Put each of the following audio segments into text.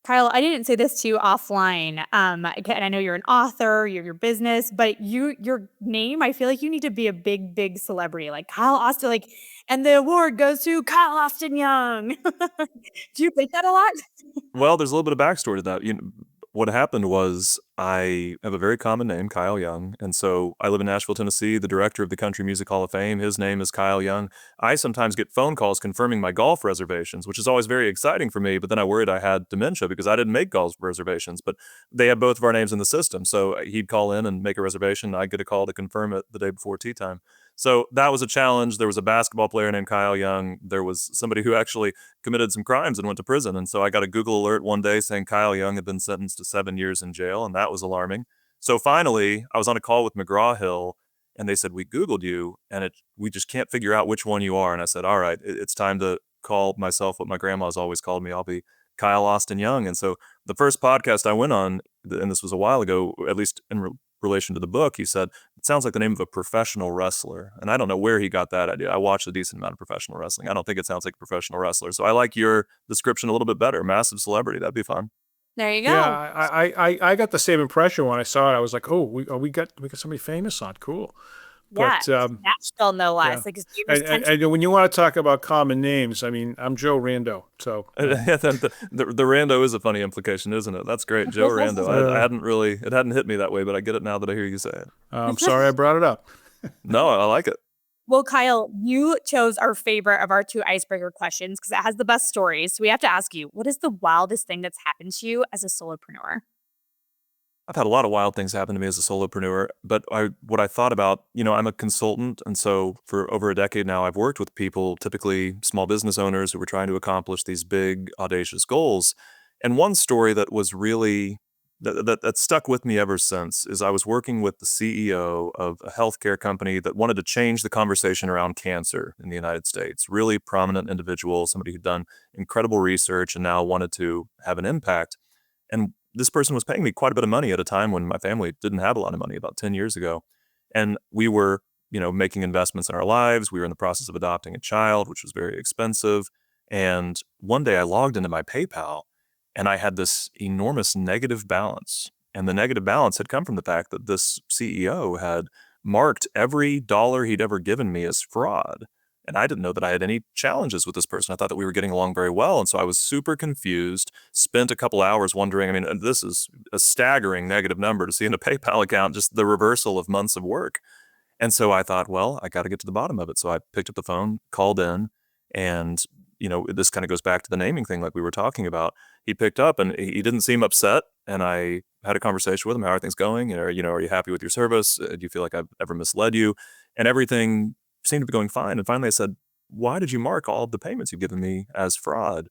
Kyle, I didn't say this to you offline. And I know you're an author, you're your business, but your name, I feel like you need to be a big, big celebrity, like Kyle Austin, like, and the award goes to Kyle Austin Young. Do you think that a lot? Well, there's a little bit of backstory to that. What happened was I have a very common name, Kyle Young, and so I live in Nashville, Tennessee. The director of the Country Music Hall of Fame, his name is Kyle Young. I sometimes get phone calls confirming my golf reservations, which is always very exciting for me. But then I worried I had dementia because I didn't make golf reservations. But they have both of our names in the system, so he'd call in and make a reservation. I'd get a call to confirm it the day before tea time. So that was a challenge. There was a basketball player named Kyle Young. There was somebody who actually committed some crimes and went to prison. And so I got a Google alert one day saying Kyle Young had been sentenced to 7 years in jail, and that was alarming. So finally, I was on a call with McGraw Hill, and they said, "We Googled you, and we just can't figure out which one you are." And I said, "All right, it's time to call myself what my grandma's always called me. I'll be Kyle Austin Young." And so the first podcast I went on, and this was a while ago, at least in relation to the book, he said, "It sounds like the name of a professional wrestler." And I don't know where he got that idea. I watched a decent amount of professional wrestling. I don't think it sounds like a professional wrestler. So I like your description a little bit better. Massive celebrity. That'd be fun. There you Yeah, go. I got the same impression when I saw it. I was like, oh, we got somebody famous on, cool. Yeah, But Nashville, no yeah, less. Like his neighbor's country. and when you want to talk about common names, I mean, I'm Joe Rando, so The Rando is a funny implication, isn't it? That's great. Joe Rando. I uh, hadn't really, it hadn't hit me that way, but I get it now that I hear you say it. I'm sorry I brought it up. No, I like it. Well, Kyle, you chose our favorite of our two icebreaker questions because it has the best stories. So we have to ask you, what is the wildest thing that's happened to you as a solopreneur? I've had a lot of wild things happen to me as a solopreneur, but what I thought about, I'm a consultant, and so for over a decade now, I've worked with people, typically small business owners who were trying to accomplish these big, audacious goals. And one story that was really that stuck with me ever since is I was working with the CEO of a healthcare company that wanted to change the conversation around cancer in the United States. Really prominent individual, somebody who'd done incredible research and now wanted to have an impact. And this person was paying me quite a bit of money at a time when my family didn't have a lot of money, about 10 years ago. And we were, making investments in our lives. We were in the process of adopting a child, which was very expensive. And one day I logged into my PayPal and I had this enormous negative balance. And the negative balance had come from the fact that this CEO had marked every dollar he'd ever given me as fraud. And I didn't know that I had any challenges with this person. I thought that we were getting along very well. And so I was super confused, spent a couple hours wondering. I mean, this is a staggering negative number to see in a PayPal account, just the reversal of months of work. And so I thought, well, I got to get to the bottom of it. So I picked up the phone, called in, and this kind of goes back to the naming thing like we were talking about. He picked up and he didn't seem upset. And I had a conversation with him. How are things going? Are you happy with your service? Do you feel like I've ever misled you? And everything seemed to be going fine. And finally I said, "Why did you mark all of the payments you've given me as fraud?"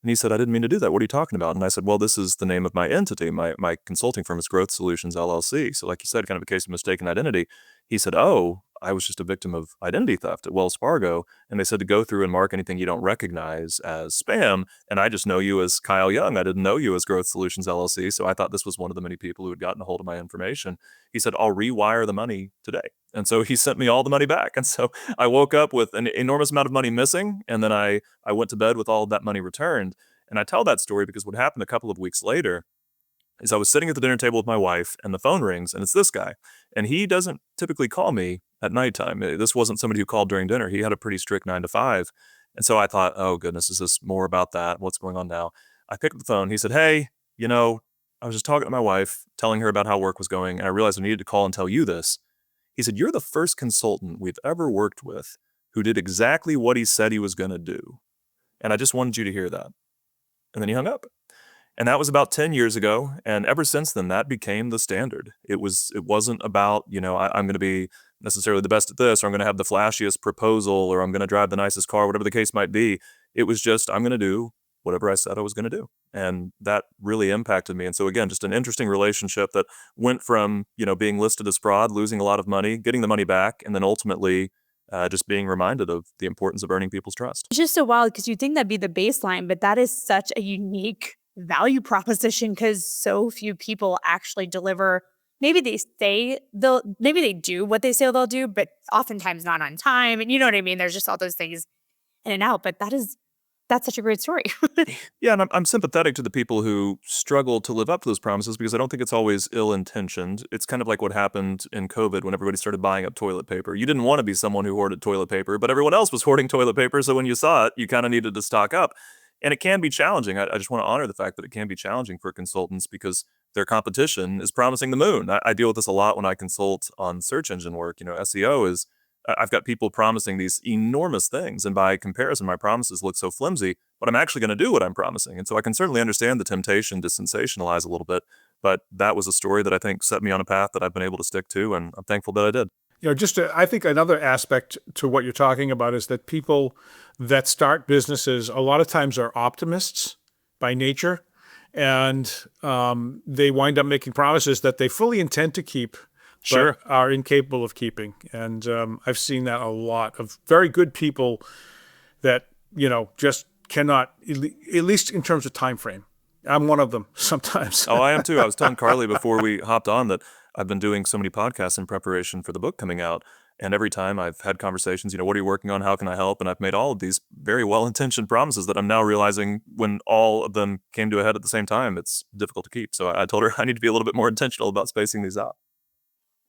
And he said, "I didn't mean to do that. What are you talking about?" And I said, "Well, this is the name of my entity. My consulting firm is Growth Solutions LLC. So like you said, kind of a case of mistaken identity." He said, "Oh, I was just a victim of identity theft at Wells Fargo." And they said to go through and mark anything you don't recognize as spam. And I just know you as Kyle Young. I didn't know you as Growth Solutions LLC. So I thought this was one of the many people who had gotten a hold of my information. He said, "I'll rewire the money today." And so he sent me all the money back. And so I woke up with an enormous amount of money missing. And then I went to bed with all of that money returned. And I tell that story because what happened a couple of weeks later is I was sitting at the dinner table with my wife and the phone rings and it's this guy. And he doesn't typically call me at nighttime. This wasn't somebody who called during dinner. He had a pretty strict 9 to 5. And so I thought, oh goodness, is this more about that? What's going on now? I picked up the phone. He said, "Hey, I was just talking to my wife, telling her about how work was going. And I realized I needed to call and tell you this." He said, "You're the first consultant we've ever worked with who did exactly what he said he was going to do. And I just wanted you to hear that." And then he hung up. And that was about 10 years ago. And ever since then, that became the standard. It wasn't about, I'm going to be necessarily the best at this, or I'm going to have the flashiest proposal, or I'm going to drive the nicest car, whatever the case might be. It was just, I'm going to do whatever I said I was going to do. And that really impacted me. And so again, just an interesting relationship that went from, being listed as fraud, losing a lot of money, getting the money back, and then ultimately just being reminded of the importance of earning people's trust. It's just so wild because you think that'd be the baseline, but that is such a unique value proposition because so few people actually deliver. Maybe they do what they say they'll do, but oftentimes not on time. And you know what I mean? There's just all those things in and out. But That's such a great story. Yeah, and I'm sympathetic to the people who struggle to live up to those promises because I don't think it's always ill-intentioned. It's kind of like what happened in COVID when everybody started buying up toilet paper. You didn't want to be someone who hoarded toilet paper, but everyone else was hoarding toilet paper, so when you saw it, you kind of needed to stock up. And it can be challenging. I just want to honor the fact that it can be challenging for consultants because their competition is promising the moon. I deal with this a lot when I consult on search engine work. SEO is I've got people promising these enormous things, and by comparison, my promises look so flimsy, but I'm actually going to do what I'm promising. And so I can certainly understand the temptation to sensationalize a little bit, but that was a story that I think set me on a path that I've been able to stick to, and I'm thankful that I did. I think another aspect to what you're talking about is that people that start businesses a lot of times are optimists by nature, and they wind up making promises that they fully intend to keep, Sure. but are incapable of keeping. And I've seen that a lot of very good people that just cannot, at least in terms of time frame. I'm one of them sometimes. Oh, I am too. I was telling Carly before we hopped on that I've been doing so many podcasts in preparation for the book coming out. And every time I've had conversations, what are you working on? How can I help? And I've made all of these very well-intentioned promises that I'm now realizing when all of them came to a head at the same time, it's difficult to keep. So I told her I need to be a little bit more intentional about spacing these out.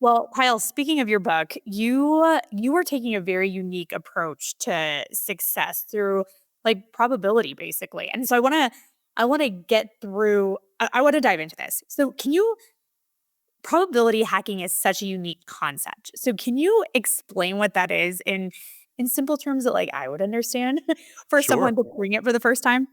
Well, Kyle, speaking of your book, you are taking a very unique approach to success through like probability, basically. And so I want to get through. I want to dive into this. So, can you? Probability hacking is such a unique concept. So, can you explain what that is in simple terms that like I would understand for Sure. someone to bring it for the first time?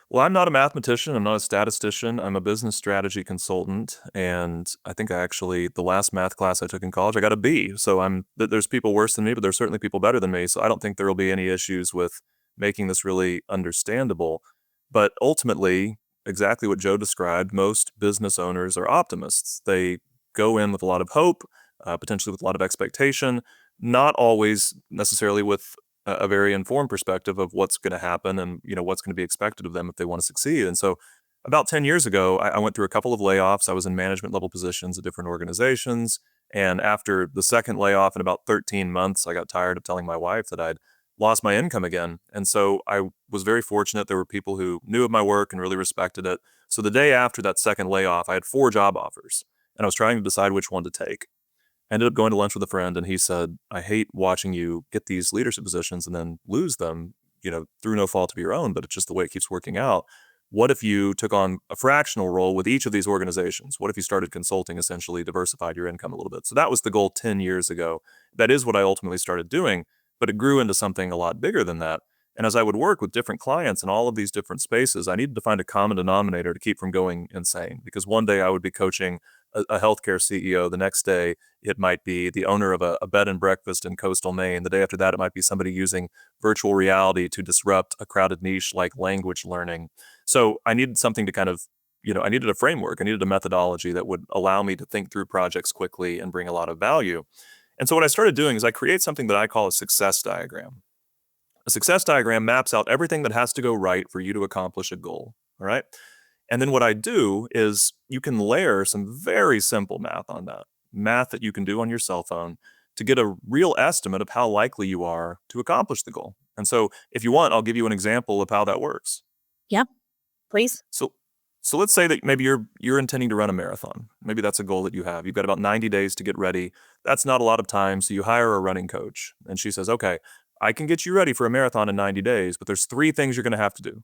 Well, I'm not a mathematician. I'm not a statistician. I'm a business strategy consultant. And I think the last math class I took in college, I got a B. So there's people worse than me, but there's certainly people better than me. So I don't think there will be any issues with making this really understandable. But ultimately, exactly what Joe described, most business owners are optimists. They go in with a lot of hope, potentially with a lot of expectation, not always necessarily with a very informed perspective of what's going to happen and what's going to be expected of them if they want to succeed. And so about 10 years ago, I went through a couple of layoffs. I was in management level positions at different organizations. And after the second layoff in about 13 months, I got tired of telling my wife that I'd lost my income again. And so I was very fortunate. There were people who knew of my work and really respected it. So the day after that second layoff, I had 4 job offers and I was trying to decide which one to take. I ended up going to lunch with a friend and he said, I hate watching you get these leadership positions and then lose them, through no fault of your own, but it's just the way it keeps working out. What if you took on a fractional role with each of these organizations? What if you started consulting, essentially diversified your income a little bit? So that was the goal 10 years ago. That is what I ultimately started doing, but it grew into something a lot bigger than that. And as I would work with different clients in all of these different spaces, I needed to find a common denominator to keep from going insane. Because one day I would be coaching a healthcare CEO. The next day, it might be the owner of a bed and breakfast in coastal Maine. The day after that, it might be somebody using virtual reality to disrupt a crowded niche like language learning. So I needed something to I needed a framework. I needed a methodology that would allow me to think through projects quickly and bring a lot of value. And so what I started doing is I create something that I call a success diagram. A success diagram maps out everything that has to go right for you to accomplish a goal. All right. And then what I do is you can layer some very simple math on that, math that you can do on your cell phone to get a real estimate of how likely you are to accomplish the goal. And so if you want, I'll give you an example of how that works. Yeah, please. So so let's say that maybe you're intending to run a marathon. Maybe that's a goal that you have. You've got about 90 days to get ready. That's not a lot of time, so you hire a running coach. And she says, "Okay, I can get you ready for a marathon in 90 days, but there's 3 things you're going to have to do.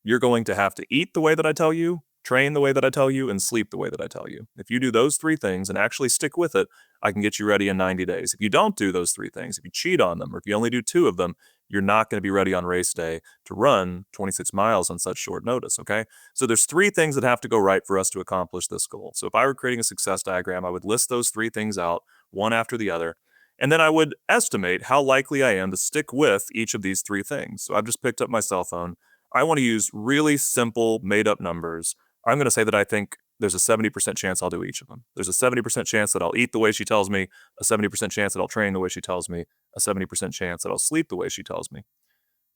You're going to have to eat the way that I tell you, train the way that I tell you, and sleep the way that I tell you. If you do those 3 things and actually stick with it, I can get you ready in 90 days. If you don't do those 3 things, if you cheat on them, or if you only do 2 of them, you're not going to be ready on race day to run 26 miles on such short notice, okay? So there's 3 things that have to go right for us to accomplish this goal. So if I were creating a success diagram, I would list those 3 things out, one after the other, and then I would estimate how likely I am to stick with each of these 3 things. So I've just picked up my cell phone. I want to use really simple, made up numbers. I'm going to say that I think there's a 70% chance I'll do each of them. There's a 70% chance that I'll eat the way she tells me, a 70% chance that I'll train the way she tells me, a 70% chance that I'll sleep the way she tells me.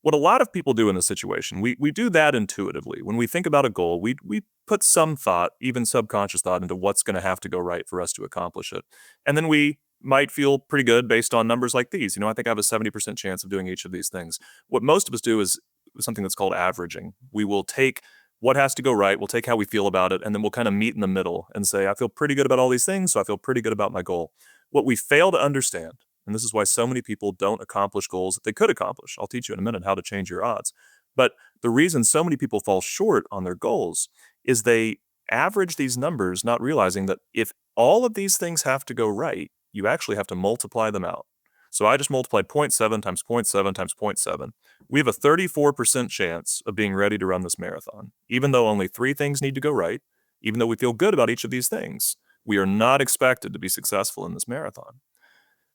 What a lot of people do in this situation, we do that intuitively. When we think about a goal, we put some thought, even subconscious thought, into what's going to have to go right for us to accomplish it. And then we might feel pretty good based on numbers like these. I think I have a 70% chance of doing each of these things. What most of us do is something that's called averaging. We will take what has to go right, we'll take how we feel about it, and then we'll kind of meet in the middle and say, I feel pretty good about all these things, so I feel pretty good about my goal. What we fail to understand, and this is why so many people don't accomplish goals that they could accomplish. I'll teach you in a minute how to change your odds. But the reason so many people fall short on their goals is they average these numbers, not realizing that if all of these things have to go right, you actually have to multiply them out. So I just multiplied 0.7 times 0.7 times 0.7. We have a 34% chance of being ready to run this marathon, even though only 3 things need to go right, even though we feel good about each of these things. We are not expected to be successful in this marathon.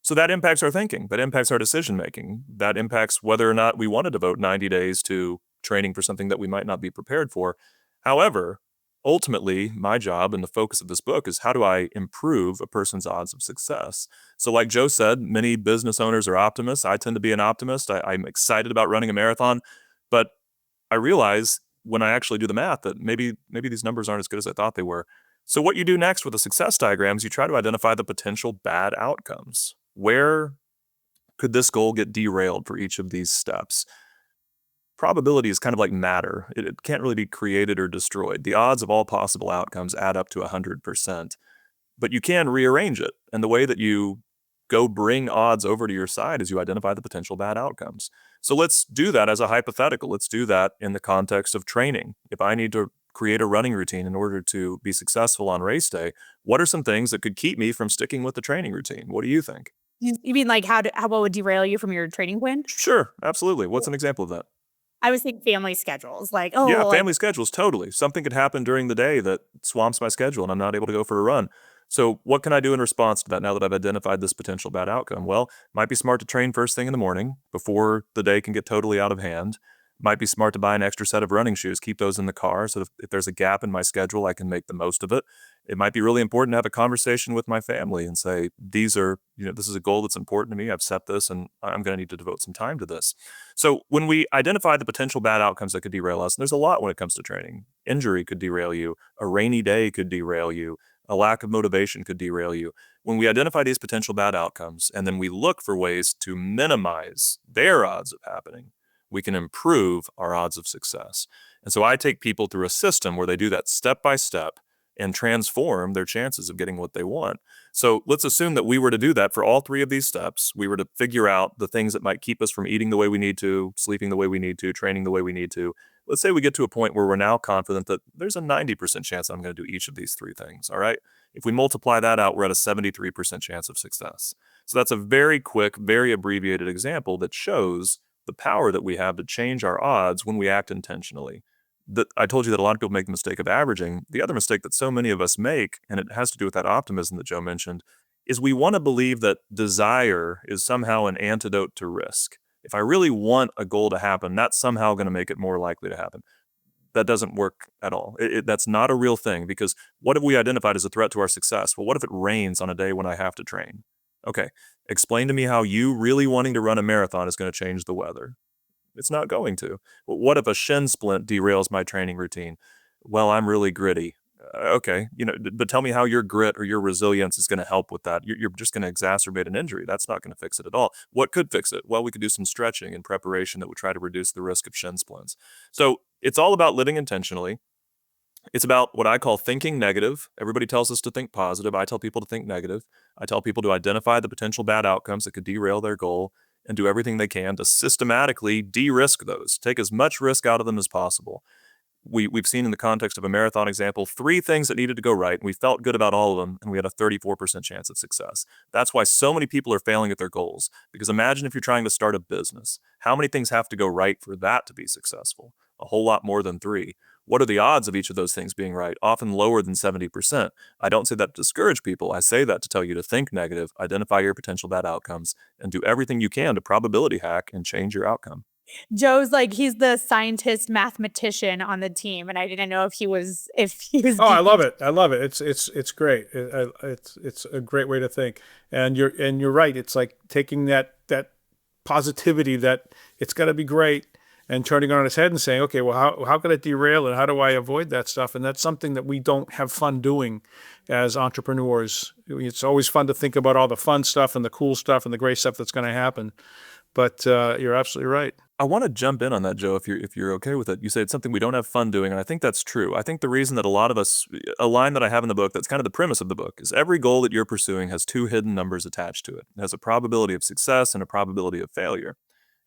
So that impacts our thinking, that impacts our decision making, that impacts whether or not we want to devote 90 days to training for something that we might not be prepared for. However, ultimately, my job and the focus of this book is how do I improve a person's odds of success? So, like Joe said, many business owners are optimists. I tend to be an optimist. I'm excited about running a marathon, but I realize when I actually do the math that maybe these numbers aren't as good as I thought they were. So what you do next with the success diagrams, you try to identify the potential bad outcomes. Where could this goal get derailed for each of these steps? Probability is kind of like matter. It can't really be created or destroyed. The odds of all possible outcomes add up to 100%, but you can rearrange it. And the way that you go bring odds over to your side is you identify the potential bad outcomes. So let's do that as a hypothetical. Let's do that in the context of training. If I need to create a running routine in order to be successful on race day, what are some things that could keep me from sticking with the training routine? What do you think? You mean like how what would derail you from your training plan? Sure, absolutely. What's an example of that? I was thinking family schedules, like, oh, Yeah, well, like family schedules, totally. Something could happen during the day that swamps my schedule and I'm not able to go for a run. So, what can I do in response to that now that I've identified this potential bad outcome? Well, it might be smart to train first thing in the morning before the day can get totally out of hand. Might be smart to buy an extra set of running shoes, keep those in the car so if there's a gap in my schedule, I can make the most of it. It might be really important to have a conversation with my family and say, this is a goal that's important to me. I've set this and I'm going to need to devote some time to this. So when we identify the potential bad outcomes that could derail us, and there's a lot when it comes to training. Injury could derail you. A rainy day could derail you. A lack of motivation could derail you. When we identify these potential bad outcomes and then we look for ways to minimize their odds of happening, we can improve our odds of success. And so I take people through a system where they do that step by step and transform their chances of getting what they want. So let's assume that we were to do that for all 3 of these steps. We were to figure out the things that might keep us from eating the way we need to, sleeping the way we need to, training the way we need to. Let's say we get to a point where we're now confident that there's a 90% chance I'm going to do each of these 3 things, all right? If we multiply that out, we're at a 73% chance of success. So that's a very quick, very abbreviated example that shows the power that we have to change our odds when we act intentionally. I told you that a lot of people make the mistake of averaging. The other mistake that so many of us make, and it has to do with that optimism that Joe mentioned, is we want to believe that desire is somehow an antidote to risk. If I really want a goal to happen, that's somehow going to make it more likely to happen. That doesn't work at all. That's not a real thing, because what have we identified as a threat to our success? Well, what if it rains on a day when I have to train? Okay, explain to me how you really wanting to run a marathon is going to change the weather. It's not going to. What if a shin splint derails my training routine? Well, I'm really gritty. Okay, but tell me how your grit or your resilience is going to help with that. You're just going to exacerbate an injury. That's not going to fix it at all. What could fix it? Well, we could do some stretching in preparation that would try to reduce the risk of shin splints. So it's all about living intentionally. It's about what I call thinking negative. Everybody tells us to think positive. I tell people to think negative. I tell people to identify the potential bad outcomes that could derail their goal and do everything they can to systematically de-risk those, take as much risk out of them as possible. We've seen in the context of a marathon example, 3 things that needed to go right, and we felt good about all of them, and we had a 34% chance of success. That's why so many people are failing at their goals, because imagine if you're trying to start a business. How many things have to go right for that to be successful? A whole lot more than 3. What are the odds of each of those things being right? Often lower than 70%. I don't say that to discourage people. I say that to tell you to think negative, identify your potential bad outcomes, and do everything you can to probability hack and change your outcome. Joe's like he's the scientist mathematician on the team, and I didn't know if he was Oh, I love geeky. it. I love it. It's great. It's a great way to think. And you're right. It's like taking that positivity that it's going to be great and turning it on its head and saying, okay, well, how can it derail it? How do I avoid that stuff? And that's something that we don't have fun doing as entrepreneurs. It's always fun to think about all the fun stuff and the cool stuff and the great stuff that's going to happen. But you're absolutely right. I want to jump in on that, Joe, if you're okay with it. You say it's something we don't have fun doing, and I think that's true. I think the reason that a lot of us, a line that I have in the book that's kind of the premise of the book, is every goal that you're pursuing has two hidden numbers attached to it. It has a probability of success and a probability of failure.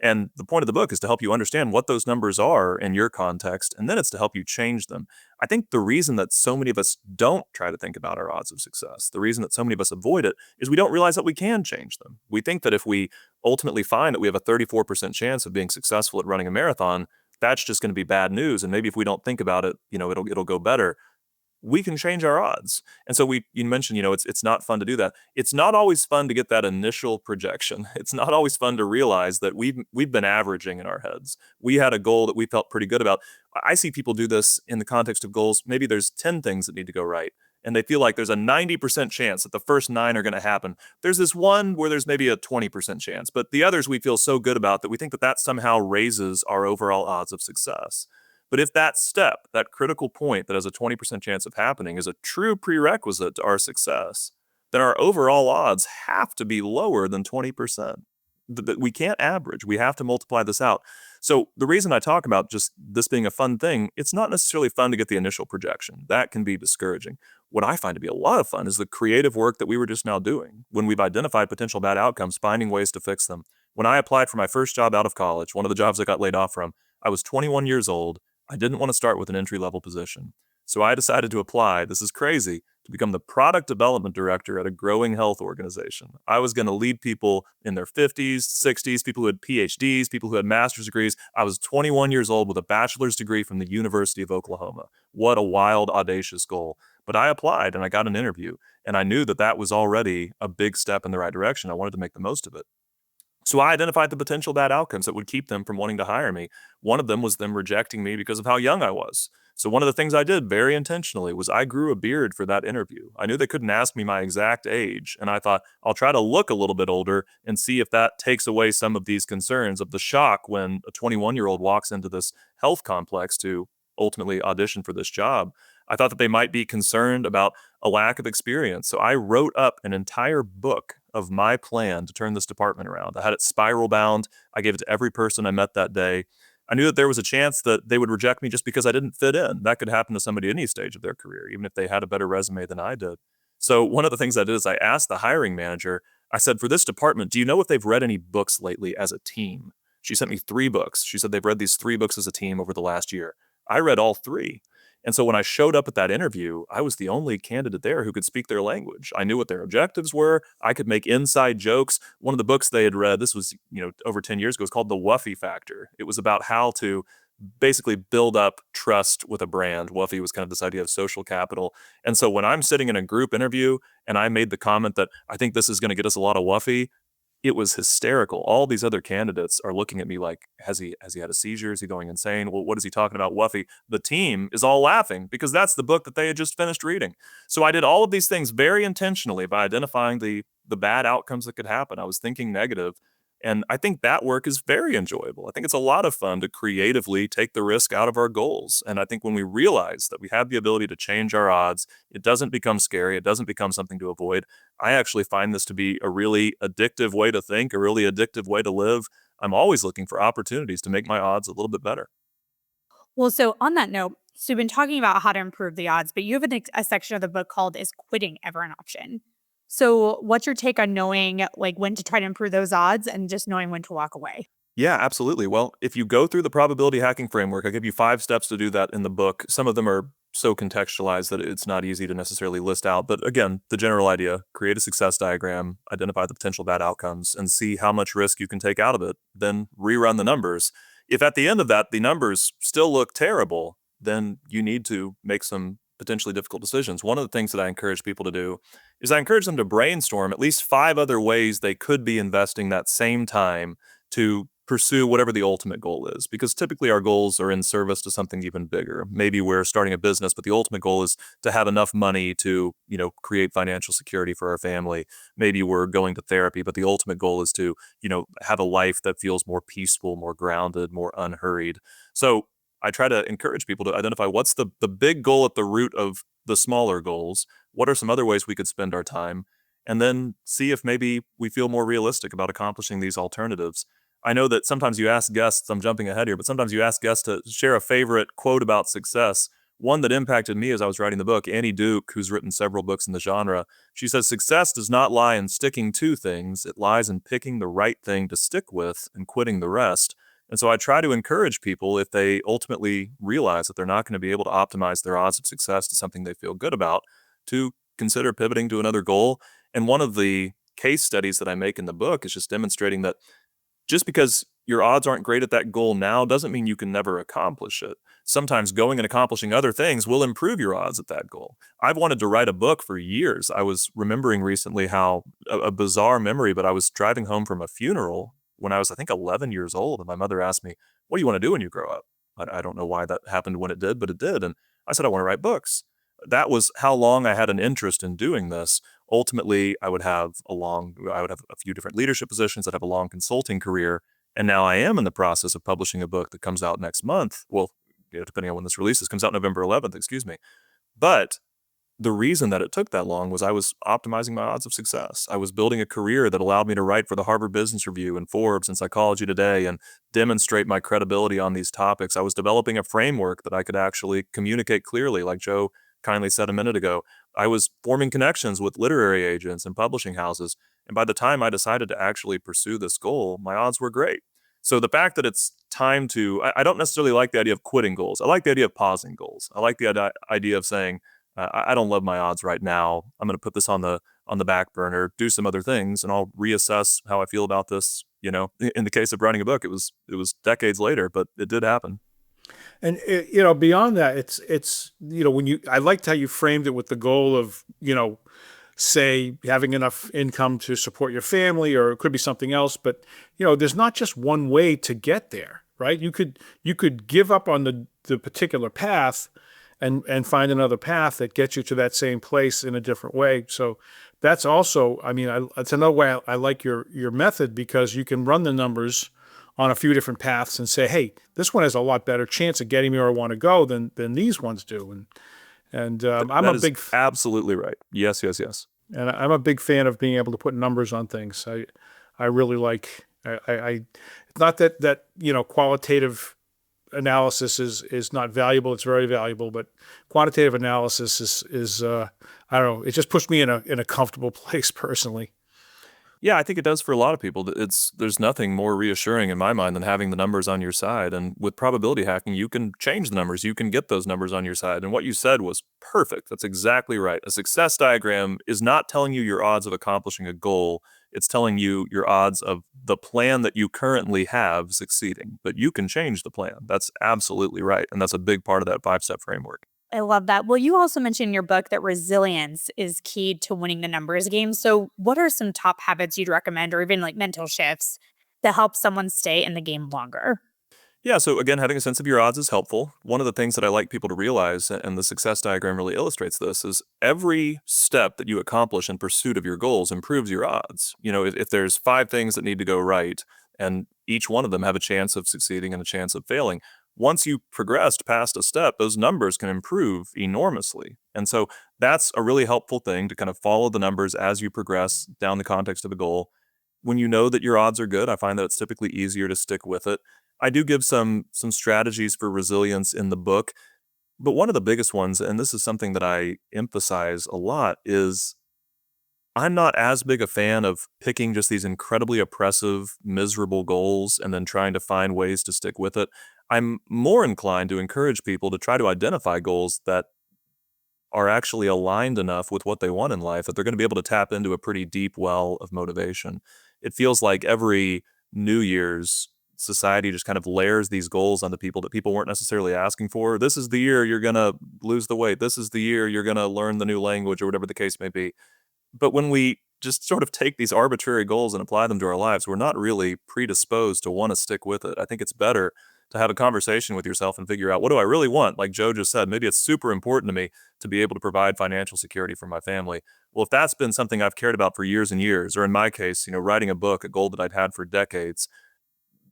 And the point of the book is to help you understand what those numbers are in your context, and then it's to help you change them. I think the reason that so many of us don't try to think about our odds of success, the reason that so many of us avoid it, is we don't realize that we can change them. We think that if we ultimately find that we have a 34% chance of being successful at running a marathon, that's just going to be bad news. And maybe if we don't think about it, it'll go better. We can change our odds. And so you mentioned, it's not fun to do that. It's not always fun to get that initial projection. It's not always fun to realize that we've been averaging in our heads. We had a goal that we felt pretty good about. I see people do this in the context of goals. Maybe there's 10 things that need to go right. And they feel like there's a 90% chance that the first 9 are going to happen. There's this one where there's maybe a 20% chance, but the others we feel so good about that we think that that somehow raises our overall odds of success. But if that step, that critical point that has a 20% chance of happening, is a true prerequisite to our success, then our overall odds have to be lower than 20%. We can't average. We have to multiply this out. So the reason I talk about just this being a fun thing, it's not necessarily fun to get the initial projection. That can be discouraging. What I find to be a lot of fun is the creative work that we were just now doing. When we've identified potential bad outcomes, finding ways to fix them. When I applied for my first job out of college, one of the jobs I got laid off from, I was 21 years old. I didn't want to start with an entry-level position. So I decided to apply, this is crazy, to become the product development director at a growing health organization. I was going to lead people in their 50s, 60s, people who had PhDs, people who had master's degrees. I was 21 years old with a bachelor's degree from the University of Oklahoma. What a wild, audacious goal. But I applied and I got an interview, and I knew that that was already a big step in the right direction. I wanted to make the most of it. So I identified the potential bad outcomes that would keep them from wanting to hire me. One of them was them rejecting me because of how young I was. So one of the things I did very intentionally was I grew a beard for that interview. I knew they couldn't ask me my exact age, and I thought I'll try to look a little bit older and see if that takes away some of these concerns of the shock when a 21-year-old walks into this health complex to ultimately audition for this job. I thought that they might be concerned about a lack of experience. So I wrote up an entire book of my plan to turn this department around. I had it spiral bound. I gave it to every person I met that day. I knew that there was a chance that they would reject me just because I didn't fit in. That could happen to somebody at any stage of their career, even if they had a better resume than I did. So one of the things I did is I asked the hiring manager, I said, for this department, do you know if they've read any books lately as a team? She sent me 3 books. She said they've read these 3 books as a team over the last year. I read all 3. And so when I showed up at that interview, I was the only candidate there who could speak their language. I knew what their objectives were. I could make inside jokes. One of the books they had read, this was, over 10 years ago, was called The Wuffy Factor. It was about how to basically build up trust with a brand. Wuffy was kind of this idea of social capital. And so when I'm sitting in a group interview and I made the comment that I think this is going to get us a lot of Wuffy, it was hysterical. All these other candidates are looking at me like, has he had a seizure? Is he going insane? Well, what is he talking about, Wuffy? The team is all laughing because that's the book that they had just finished reading. So I did all of these things very intentionally by identifying the bad outcomes that could happen. I was thinking negative. And I think that work is very enjoyable. I think it's a lot of fun to creatively take the risk out of our goals. And I think when we realize that we have the ability to change our odds, it doesn't become scary. It doesn't become something to avoid. I actually find this to be a really addictive way to think, a really addictive way to live. I'm always looking for opportunities to make my odds a little bit better. Well, so on that note, so you've been talking about how to improve the odds, but you have a section of the book called "Is Quitting Ever an Option?" So what's your take on knowing like when to try to improve those odds and just knowing when to walk away? Yeah, absolutely. Well, if you go through the probability hacking framework, I give you 5 steps to do that in the book. Some of them are so contextualized that it's not easy to necessarily list out. But again, the general idea, create a success diagram, identify the potential bad outcomes, and see how much risk you can take out of it. Then rerun the numbers. If at the end of that, the numbers still look terrible, then you need to make some potentially difficult decisions. One of the things that I encourage people to do is I encourage them to brainstorm at least 5 other ways they could be investing that same time to pursue whatever the ultimate goal is, because typically our goals are in service to something even bigger. Maybe we're starting a business, but the ultimate goal is to have enough money to, create financial security for our family. Maybe we're going to therapy, but the ultimate goal is to, have a life that feels more peaceful, more grounded, more unhurried. So I try to encourage people to identify what's the big goal at the root of the smaller goals. What are some other ways we could spend our time? And then see if maybe we feel more realistic about accomplishing these alternatives. I know that sometimes you ask guests, I'm jumping ahead here, but sometimes you ask guests to share a favorite quote about success. One that impacted me as I was writing the book, Annie Duke, who's written several books in the genre, she says, "Success does not lie in sticking to things, it lies in picking the right thing to stick with and quitting the rest." And so I try to encourage people, if they ultimately realize that they're not going to be able to optimize their odds of success to something they feel good about, to consider pivoting to another goal. And one of the case studies that I make in the book is just demonstrating that just because your odds aren't great at that goal now doesn't mean you can never accomplish it. Sometimes going and accomplishing other things will improve your odds at that goal. I've wanted to write a book for years. I was remembering recently how a bizarre memory, but I was driving home from a funeral when I was, I think, 11 years old, and my mother asked me, "What do you want to do when you grow up?" I don't know why that happened when it did, but it did. And I said, "I want to write books." That was how long I had an interest in doing this. Ultimately, I would have a few different leadership positions. I'd have a long consulting career. And now I am in the process of publishing a book that comes out next month. Well, depending on when this releases, comes out November 11th, excuse me. But the reason that it took that long was I was optimizing my odds of success. I was building a career that allowed me to write for the Harvard Business Review and Forbes and Psychology Today and demonstrate my credibility on these topics. I was developing a framework that I could actually communicate clearly, like Joe kindly said a minute ago. I was forming connections with literary agents and publishing houses. And by the time I decided to actually pursue this goal, my odds were great. So the fact that it's time to, I don't necessarily like the idea of quitting goals. I like the idea of pausing goals. I like the idea of saying, I don't love my odds right now. I'm going to put this on the back burner, do some other things, and I'll reassess how I feel about this. In the case of writing a book, it was decades later, but it did happen. And beyond that, it's I liked how you framed it with the goal of say having enough income to support your family, or it could be something else. But there's not just one way to get there, right? You could give up on the particular path and find another path that gets you to that same place in a different way. So that's also, it's another way I like your method, because you can run the numbers on a few different paths and say, hey, this one has a lot better chance of getting me where I want to go than these ones do. And I'm That a is big absolutely right. Yes, yes, yes. and I'm a big fan of being able to put numbers on things. I really like I it's not that qualitative analysis is not valuable. It's very valuable, but quantitative analysis is I don't know. It just puts me in a comfortable place personally. Yeah, I think it does for a lot of people. There's nothing more reassuring in my mind than having the numbers on your side. And with probability hacking, you can change the numbers. You can get those numbers on your side. And what you said was perfect. That's exactly right. A success diagram is not telling you your odds of accomplishing a goal. It's telling you your odds of the plan that you currently have succeeding. But you can change the plan. That's absolutely right. And that's a big part of that 5-step framework. I love that. Well, you also mentioned in your book that resilience is key to winning the numbers game. So, what are some top habits you'd recommend, or even like mental shifts, to help someone stay in the game longer? Yeah, so again, having a sense of your odds is helpful. One of the things that I like people to realize, and the success diagram really illustrates this, is every step that you accomplish in pursuit of your goals improves your odds. If there's 5 things that need to go right, and each one of them have a chance of succeeding and a chance of failing, once you progressed past a step, those numbers can improve enormously. And so that's a really helpful thing, to kind of follow the numbers as you progress down the context of a goal. When you know that your odds are good, I find that it's typically easier to stick with it. I do give some strategies for resilience in the book, but one of the biggest ones, and this is something that I emphasize a lot, is I'm not as big a fan of picking just these incredibly oppressive, miserable goals and then trying to find ways to stick with it. I'm more inclined to encourage people to try to identify goals that are actually aligned enough with what they want in life that they're going to be able to tap into a pretty deep well of motivation. It feels like every New Year's, society just kind of layers these goals onto people that people weren't necessarily asking for. This is the year you're going to lose the weight. This is the year you're going to learn the new language, or whatever the case may be. But when we just sort of take these arbitrary goals and apply them to our lives, we're not really predisposed to want to stick with it. I think it's better to have a conversation with yourself and figure out, what do I really want? Like Joe just said, maybe it's super important to me to be able to provide financial security for my family. Well, if that's been something I've cared about for years and years, or in my case, writing a book, a goal that I'd had for decades,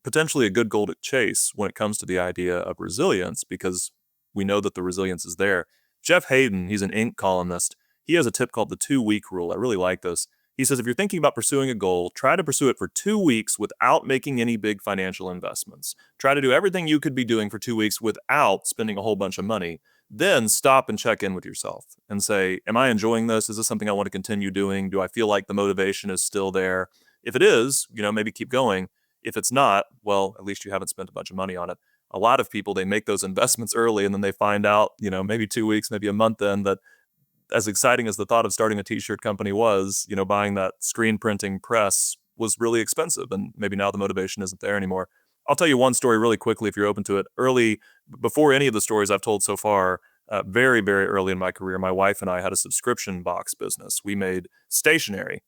potentially a good goal to chase when it comes to the idea of resilience, because we know that the resilience is there. Jeff Hayden, he's an Inc. columnist. He has a tip called the 2-week rule. I really like this. He says, if you're thinking about pursuing a goal, try to pursue it for 2 weeks without making any big financial investments. Try to do everything you could be doing for 2 weeks without spending a whole bunch of money. Then stop and check in with yourself and say, am I enjoying this? Is this something I want to continue doing? Do I feel like the motivation is still there? If it is, maybe keep going. If it's not, well, at least you haven't spent a bunch of money on it. A lot of people, they make those investments early and then they find out, maybe 2 weeks, maybe a month in, that as exciting as the thought of starting a t-shirt company was, buying that screen printing press was really expensive, and maybe now the motivation isn't there anymore. I'll tell you one story really quickly if you're open to it. Early, before any of the stories I've told so far, very, very early in my career, my wife and I had a subscription box business. We made stationery.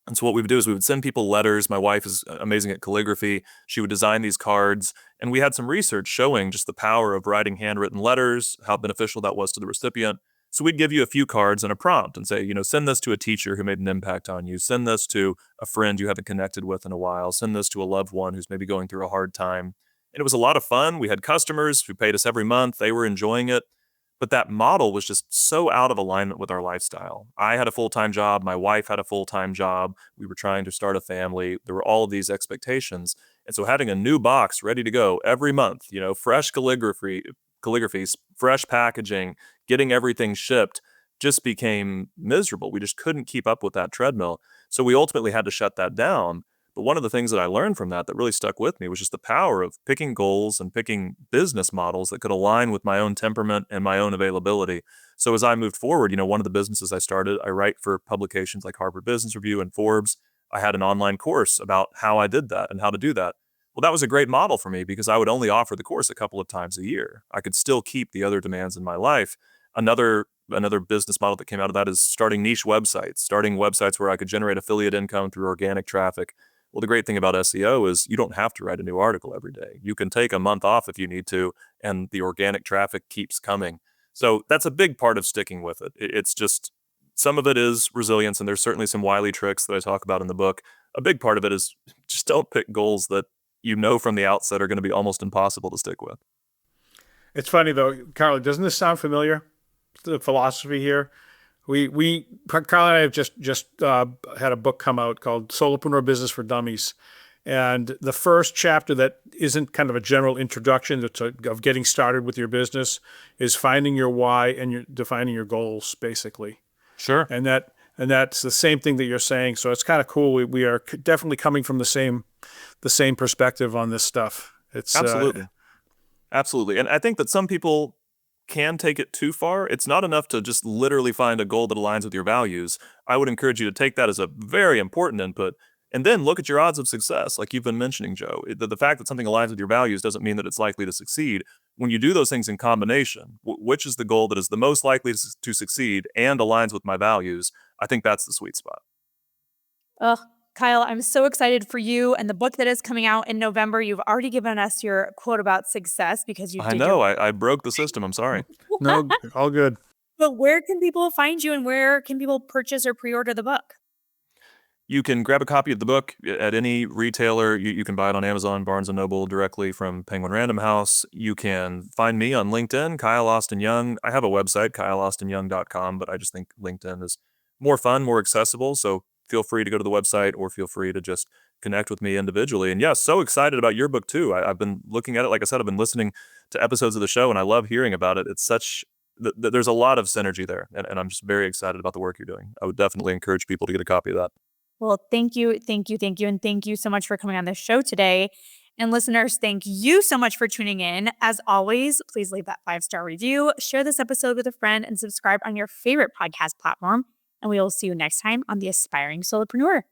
And so what we would do is we would send people letters. My wife is amazing at calligraphy. She would design these cards. And we had some research showing just the power of writing handwritten letters, how beneficial that was to the recipient. So we'd give you a few cards and a prompt and say, send this to a teacher who made an impact on you. Send this to a friend you haven't connected with in a while. Send this to a loved one who's maybe going through a hard time. And it was a lot of fun. We had customers who paid us every month. They were enjoying it. But that model was just so out of alignment with our lifestyle. I had a full-time job. My wife had a full-time job. We were trying to start a family. There were all of these expectations. And so having a new box ready to go every month, fresh calligraphy, fresh packaging, getting everything shipped just became miserable. We just couldn't keep up with that treadmill. So we ultimately had to shut that down. But one of the things that I learned from that really stuck with me was just the power of picking goals and picking business models that could align with my own temperament and my own availability. So as I moved forward, one of the businesses I started, I write for publications like Harvard Business Review and Forbes. I had an online course about how I did that and how to do that. Well, that was a great model for me because I would only offer the course a couple of times a year. I could still keep the other demands in my life. Another business model that came out of that is starting niche websites, starting websites where I could generate affiliate income through organic traffic. Well, the great thing about SEO is you don't have to write a new article every day. You can take a month off if you need to, and the organic traffic keeps coming. So that's a big part of sticking with it. It's just some of it is resilience, and there's certainly some wily tricks that I talk about in the book. A big part of it is just don't pick goals that from the outset are going to be almost impossible to stick with. It's funny though, Carla, doesn't this sound familiar? The philosophy here. Carla and I have just had a book come out called Solopreneur Business for Dummies. And the first chapter that isn't kind of a general introduction of getting started with your business is finding your why and defining your goals, basically. Sure. And that's the same thing that you're saying. So it's kind of cool. We are definitely coming from the same perspective on this stuff. It's absolutely. Absolutely. And I think that some people can take it too far. It's not enough to just literally find a goal that aligns with your values. I would encourage you to take that as a very important input and then look at your odds of success, like you've been mentioning, Joe. The fact that something aligns with your values doesn't mean that it's likely to succeed. When you do those things in combination, which is the goal that is the most likely to succeed and aligns with my values, I think that's the sweet spot. Ugh. Kyle, I'm so excited for you and the book that is coming out in November. You've already given us your quote about success because you I did know. I broke the system. I'm sorry. No, all good. But where can people find you and where can people purchase or pre-order the book? You can grab a copy of the book at any retailer. You can buy it on Amazon, Barnes & Noble, directly from Penguin Random House. You can find me on LinkedIn, Kyle Austin Young. I have a website, kyleaustinyoung.com, but I just think LinkedIn is more fun, more accessible. So feel free to go to the website or feel free to just connect with me individually. And yeah, so excited about your book too. I've been looking at it. Like I said, I've been listening to episodes of the show and I love hearing about it. It's there's a lot of synergy there. And I'm just very excited about the work you're doing. I would definitely encourage people to get a copy of that. Well, thank you. And thank you so much for coming on the show today. And listeners, thank you so much for tuning in. As always, please leave that 5-star review, share this episode with a friend, and subscribe on your favorite podcast platform. And we will see you next time on The Aspiring Solopreneur.